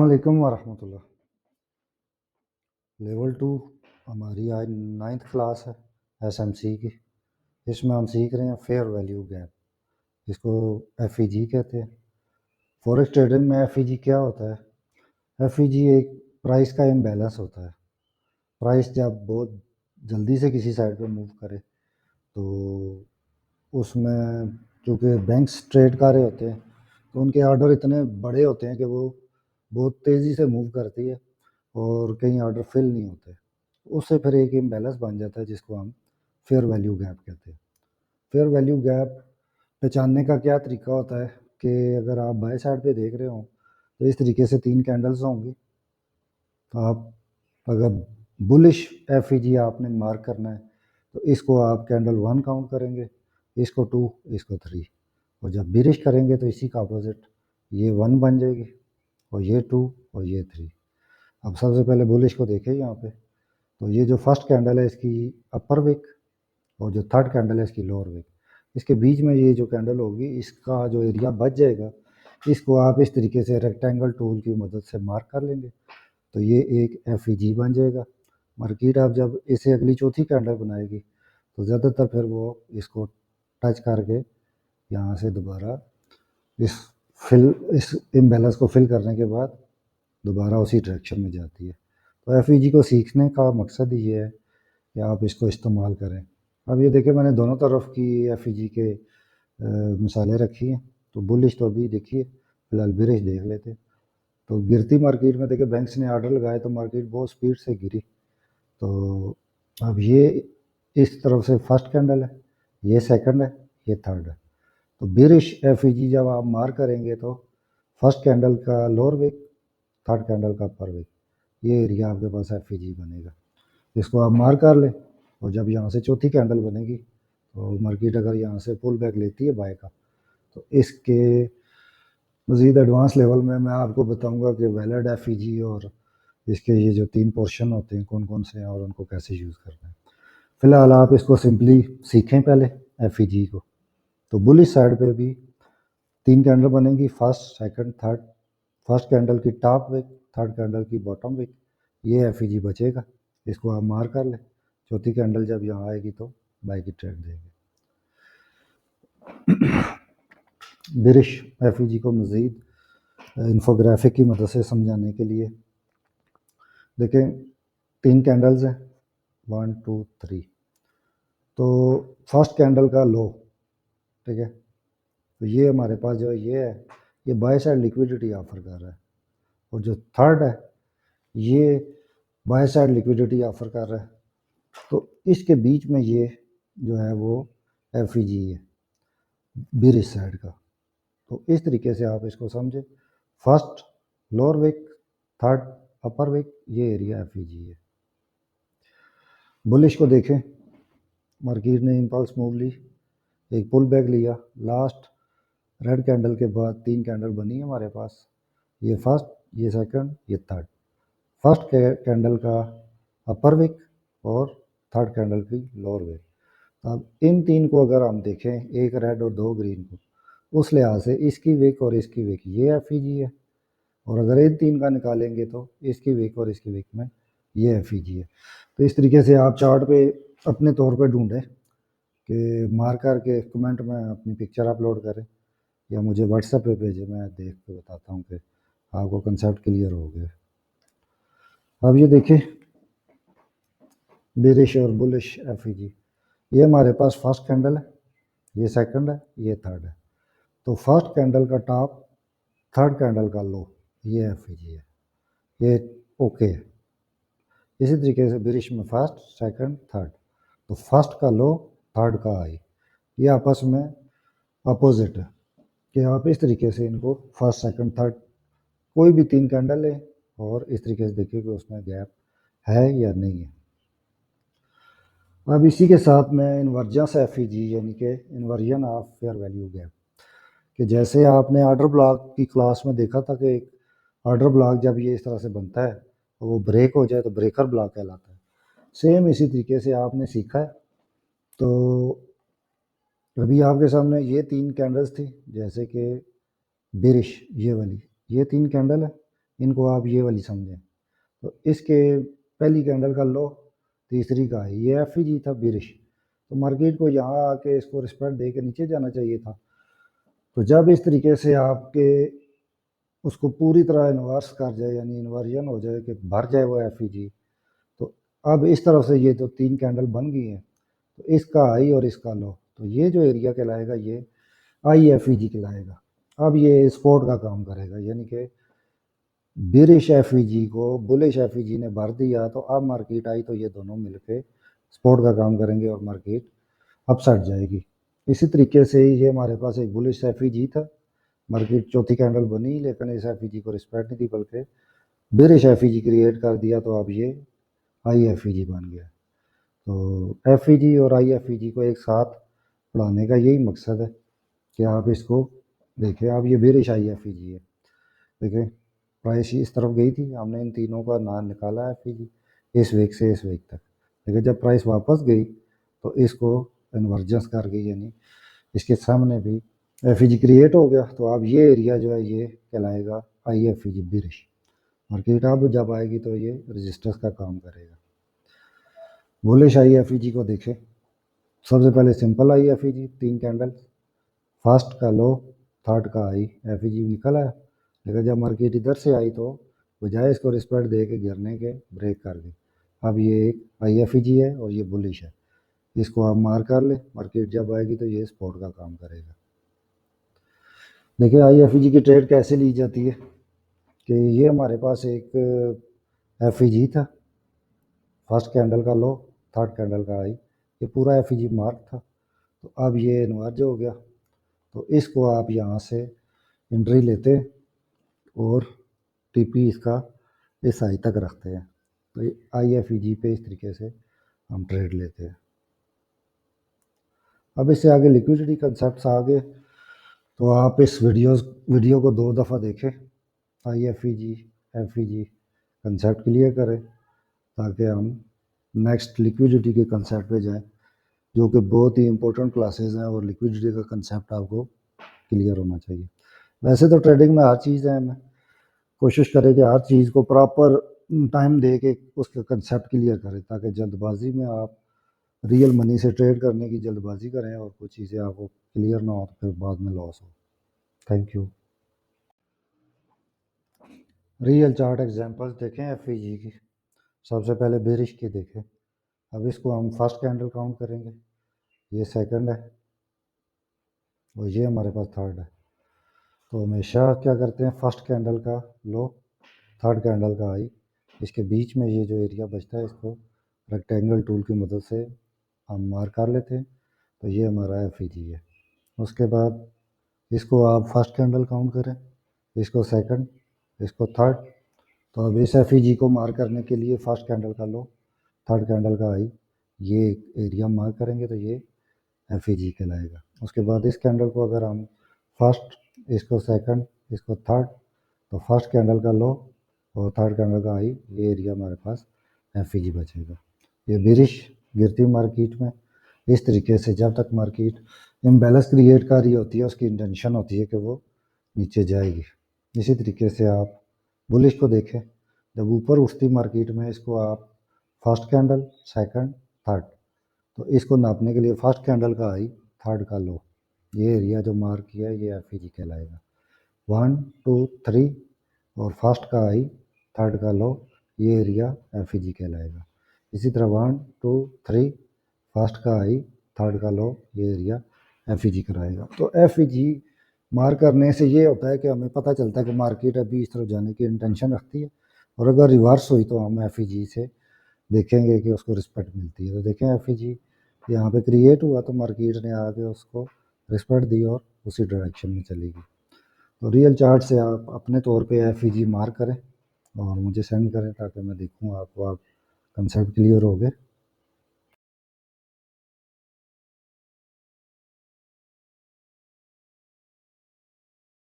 अस्सलामुअलैकुम वरहमतुल्लाह। लेवल 2 हमारी आज 9th क्लास है एसएमसी की। इसमें हम सीख रहे हैं फेयर वैल्यू गैप, इसको एफईजी कहते हैं। फॉरेक्स ट्रेडिंग में एफईजी क्या होता है? एफईजी एक प्राइस का इम्बैलेंस होता है। प्राइस जब बहुत जल्दी से किसी साइड पे मूव करे तो उसमें चूँकि बैंक्स ट्रेड कर रहे होते हैं तो उनके ऑर्डर इतने बड़े होते हैं कि वो बहुत तेज़ी से मूव करती है और कई ऑर्डर फिल नहीं होते। उससे फिर एक इम्बैलेंस बन जाता है जिसको हम फेयर वैल्यू गैप कहते हैं। फेयर वैल्यू गैप पहचानने का क्या तरीका होता है कि अगर आप बाय साइड पे देख रहे हो तो इस तरीके से 3 कैंडल्स होंगी। तो आप अगर बुलिश एफईजी आपने मार्क करना है तो इसको आप कैंडल 1 काउंट करेंगे, इसको 2, इसको 3, और जब बिरिश करेंगे तो इसी का अपोजिट ये 1 बन जाएगी और ये 2 और ये 3। अब सबसे पहले बुलिश को देखें यहाँ पे, तो ये जो फर्स्ट कैंडल है इसकी अपर विक और जो थर्ड कैंडल है इसकी लोअर विक, इसके बीच में ये जो कैंडल होगी इसका जो एरिया बच जाएगा इसको आप इस तरीके से रेक्टेंगल टूल की मदद से मार्क कर लेंगे तो ये एक एफईजी बन जाएगा। मार्केट आप जब इसे अगली चौथी कैंडल बनाएगी तो ज़्यादातर फिर वो इसको टच करके यहाँ से दोबारा इस इम्बैलेंस को फिल करने के बाद दोबारा उसी डायरेक्शन में जाती है। तो एफईजी को सीखने का मकसद ही ये है कि आप इसको इस्तेमाल करें। अब ये देखिए मैंने दोनों तरफ की एफईजी के मिसालें रखी हैं। तो बुलिश तो अभी देखिए, फिलहाल बिरिश देख लेते। तो गिरती मार्केट में देखिए बैंक्स ने ऑर्डर लगाए तो मार्केट बहुत स्पीड से गिरी। तो अब ये इस तरफ से फर्स्ट कैंडल है, ये सेकंड है, ये थर्ड है। तो बिरिश एफईजी जब आप मार करेंगे तो फर्स्ट कैंडल का लोअर विक, थर्ड कैंडल का अपर विक, ये एरिया आपके पास एफईजी बनेगा। इसको आप मार कर लें और जब यहाँ से चौथी कैंडल बनेगी तो मार्केट अगर यहाँ से पुल बैक लेती है बाय का तो इसके मज़ीद एडवांस लेवल में मैं आपको बताऊंगा कि वैलिड एफईजी और इसके ये जो 3 पोर्शन होते हैं कौन कौन से हैं और उनको कैसे यूज़ करना है। फ़िलहाल आप इसको सिंपली सीखें पहले एफईजी को। तो बुलिश साइड पे भी 3 कैंडल बनेंगी, first, second, third. First candle की टॉप विक, थर्ड कैंडल की बॉटम विक, ये एफईजी बचेगा। इसको आप मार कर लें। चौथी कैंडल जब यहाँ आएगी तो बाय की ट्रेड देंगे। बिरिश एफईजी को मज़ीद इंफोग्राफिक की मदद से समझाने के लिए देखें 3 कैंडल्स हैं, 1 2 3। तो फर्स्ट कैंडल का लो, ठीक है, तो ये हमारे पास जो ये है ये बाय साइड लिक्विडिटी ऑफर कर रहा है और जो थर्ड है ये बाय साइड लिक्विडिटी ऑफर कर रहा है। तो इसके बीच में ये जो है वो एफईजी है बिरिश साइड का। तो इस तरीके से आप इसको समझें, फर्स्ट लोअर विक, थर्ड अपर विक, ये एरिया एफईजी है। बुलिश को देखें, मार्केट ने इम्पल्स मूव ली, एक पुल बैक लिया, लास्ट रेड कैंडल के बाद 3 कैंडल बनी है हमारे पास, ये फर्स्ट, ये सेकंड, ये थर्ड। फर्स्ट कैंडल का अपर विक और थर्ड कैंडल की लोअर विक। अब इन 3 को अगर हम देखें, एक रेड और 2 ग्रीन को, उस लिहाज से इसकी विक और इसकी विक ये एफईजी है और अगर इन 3 का निकालेंगे तो इसकी विक और इसकी विक में ये एफईजी है। तो इस तरीके से आप चार्ट पे अपने तौर पे ढूंढें कि मार करके कमेंट में अपनी पिक्चर अपलोड करें या मुझे व्हाट्सएप पे भेजें, मैं देख के बताता हूँ कि आपको कंसेप्ट क्लियर हो गया। अब ये देखिए बेरिश और बुलिश एफईजी, ये हमारे पास फर्स्ट कैंडल है, ये सेकंड है, ये थर्ड है। तो फर्स्ट कैंडल का टॉप, थर्ड कैंडल का लो, ये एफईजी है, ये ओके है। इसी तरीके से बिरिश में फर्स्ट, सेकंड, थर्ड, तो फर्स्ट का लो, थर्ड का हाई, ये आपस में अपोजिट है कि आप इस तरीके से इनको फर्स्ट, सेकंड, थर्ड कोई भी 3 कैंडल है और इस तरीके से देखिए कि उसमें गैप है या नहीं है। अब इसी के साथ में इन्वर्जेंस एफईजी यानी कि inversion of fair value gap, कि जैसे आपने ऑर्डर ब्लॉक की क्लास में देखा था कि एक ऑर्डर ब्लॉक जब ये इस तरह से बनता है तो वो ब्रेक हो जाए तो ब्रेकर ब्लॉक कहलाता है। सेम इसी तरीके से आपने सीखा है। तो अभी आपके सामने ये 3 कैंडल्स थी, जैसे कि बिरिश ये वाली, ये 3 कैंडल है, इनको आप ये वाली समझें। तो इसके पहली कैंडल का लो, तीसरी का हाई, ये एफ जी था बिरिश। तो मार्केट को यहाँ आके इसको रिस्पेक्ट दे के नीचे जाना चाहिए था। तो जब इस तरीके से आपके उसको पूरी तरह इन्वर्स कर जाए, यानी इन्वर्जन हो जाए कि भर जाए वो एफ जी, तो अब इस तरफ से ये तो 3 कैंडल बन गई हैं, तो इसका हाई और इसका लो, तो ये जो एरिया कहलाएगा ये आई एफ जी कहलाएगा। अब ये सपोर्ट का काम करेगा, यानी कि बेरिश एफ जी को बुलिश एफ जी ने भर दिया, तो अब मार्केट आई तो ये दोनों मिलके सपोर्ट का काम करेंगे और मार्केट अपसाइड जाएगी। इसी तरीके से ये हमारे पास एक बुलिश एफ जी था, मार्केट चौथी कैंडल बनी लेकिन इस एफ जी को रिस्पेक्ट नहीं दी बल्कि बेरिश एफ जी क्रिएट कर दिया, तो अब ये आई एफ जी बन गया। तो एफ जी और आई एफ जी को एक साथ पढ़ाने का यही मकसद है कि आप इसको देखें। अब ये बेरिश आई एफ जी है, देखें प्राइस इस तरफ गई थी, हमने इन तीनों का नाम निकाला है एफ जी, इस वीक से इस वीक तक। लेकिन जब प्राइस वापस गई तो इसको इन्वर्जेंस कर गई, यानी इसके सामने भी एफ जी क्रिएट हो गया। तो अब ये एरिया जो है ये कहलाएगा I F G bearish. Market अब जब आएगी तो ये रजिस्टर्स का काम करेगा। बुलिश आई एफ जी को देखें, सबसे पहले simple I F G 3 candle, first का लो, थर्ड का आई एफ जी निकला है। लेकिन जब मार्केट इधर से आई तो बजाय इसको रिस्पेक्ट दे के गिरने के ब्रेक कर गई। अब ये एक आई एफ जी है और ये बुलिश है, इसको आप मार कर ले, मार्केट जब आएगी तो ये सपोर्ट का काम करेगा। देखिए आई एफ जी की ट्रेड कैसे ली जाती है कि ये हमारे पास एक एफ जी था, फर्स्ट कैंडल का लो, थर्ड कैंडल का आई, ये पूरा एफ जी मार्क था। तो अब ये इन्वर्ज हो गया, तो इसको आप यहाँ से एंट्री लेते और टीपी इसका इस हाई तक रखते हैं। तो आई एफ जी पे इस तरीके से हम ट्रेड लेते हैं। अब इससे आगे लिक्विडिटी कंसेप्ट आ गए, तो आप इस वीडियो को 2 दफ़ा देखें, I F G concept clear करें, ताकि हम नेक्स्ट लिक्विडिटी के कंसेप्ट पे जाएं, जो कि बहुत ही इंपॉर्टेंट क्लासेस हैं और लिक्विडिटी का कंसेप्ट आपको क्लियर होना चाहिए। वैसे तो ट्रेडिंग में हर चीज़ है, मैं कोशिश करें कि हर चीज़ को प्रॉपर टाइम दे के उसका कंसेप्ट क्लियर करें, ताकि जल्दबाजी में आप रियल मनी से ट्रेड करने की जल्दबाजी करें और कुछ चीज़ें आपको क्लियर ना हो तो फिर बाद में लॉस हो। Thank you. Real chart examples देखें एफ की। सबसे पहले बेरिश की देखें। अब इसको हम फर्स्ट कैंडल काउंट करेंगे, ये सेकंड है और ये हमारे पास थर्ड है। तो हमेशा क्या करते हैं, फर्स्ट कैंडल का लो, थर्ड कैंडल का हाई, इसके बीच में ये जो एरिया बचता है इसको रेक्टेंगल टूल की मदद से हम मार्क कर लेते हैं, तो ये हमारा एफ है। उसके बाद इसको आप फर्स्ट कैंडल काउंट करें, इसको सेकंड, इसको थर्ड। तो अब इस एफ को मार्क करने के लिए फर्स्ट कैंडल का लो, थर्ड कैंडल का हाई, ये एरिया मार्क करेंगे तो ये एफ कहलाएगा। उसके बाद इस कैंडल को अगर हम फर्स्ट, इसको सेकंड, इसको थर्ड, तो फर्स्ट कैंडल का लो और थर्ड कैंडल का हाई, ये एरिया हमारे पास एफ बचेगा। ये बिरिश गिरती मार्केट में इस तरीके से जब तक मार्केट इम्बैलेंस क्रिएट कर रही होती है, उसकी इंटेंशन होती है कि वो नीचे जाएगी। इसी तरीके से आप बुलिश को देखें, जब ऊपर उठती मार्केट में इसको आप फर्स्ट कैंडल, सेकंड, थर्ड, तो इसको नापने के लिए फर्स्ट कैंडल का हाई, थर्ड का लो, ये एरिया जो मार्क किया है ये एफ कहलाएगा। 1 2 3 और फर्स्ट का हाई, थर्ड का लो, ये एरिया एफ कहलाएगा। इसी तरह 1 2 3 फर्स्ट का हाई, थर्ड का लो, ये एरिया एफ कराएगा। तो एफ मार्क करने से ये होता है कि हमें पता चलता है कि मार्केट अभी इस तरफ जाने की इंटेंशन रखती है, और अगर रिवर्स हुई तो हम एफ से देखेंगे कि उसको रिस्पेक्ट मिलती है। तो देखें एफ यहाँ पे क्रिएट हुआ तो मार्केट ने आके उसको रिस्पेक्ट दी और उसी डायरेक्शन में चलेगी। तो रियल चार्ट से आप अपने तौर पे एफ मार्क करें और मुझे सेंड करें, ताकि मैं देखूँ आपको आप कंसेप्ट क्लियर हो गए।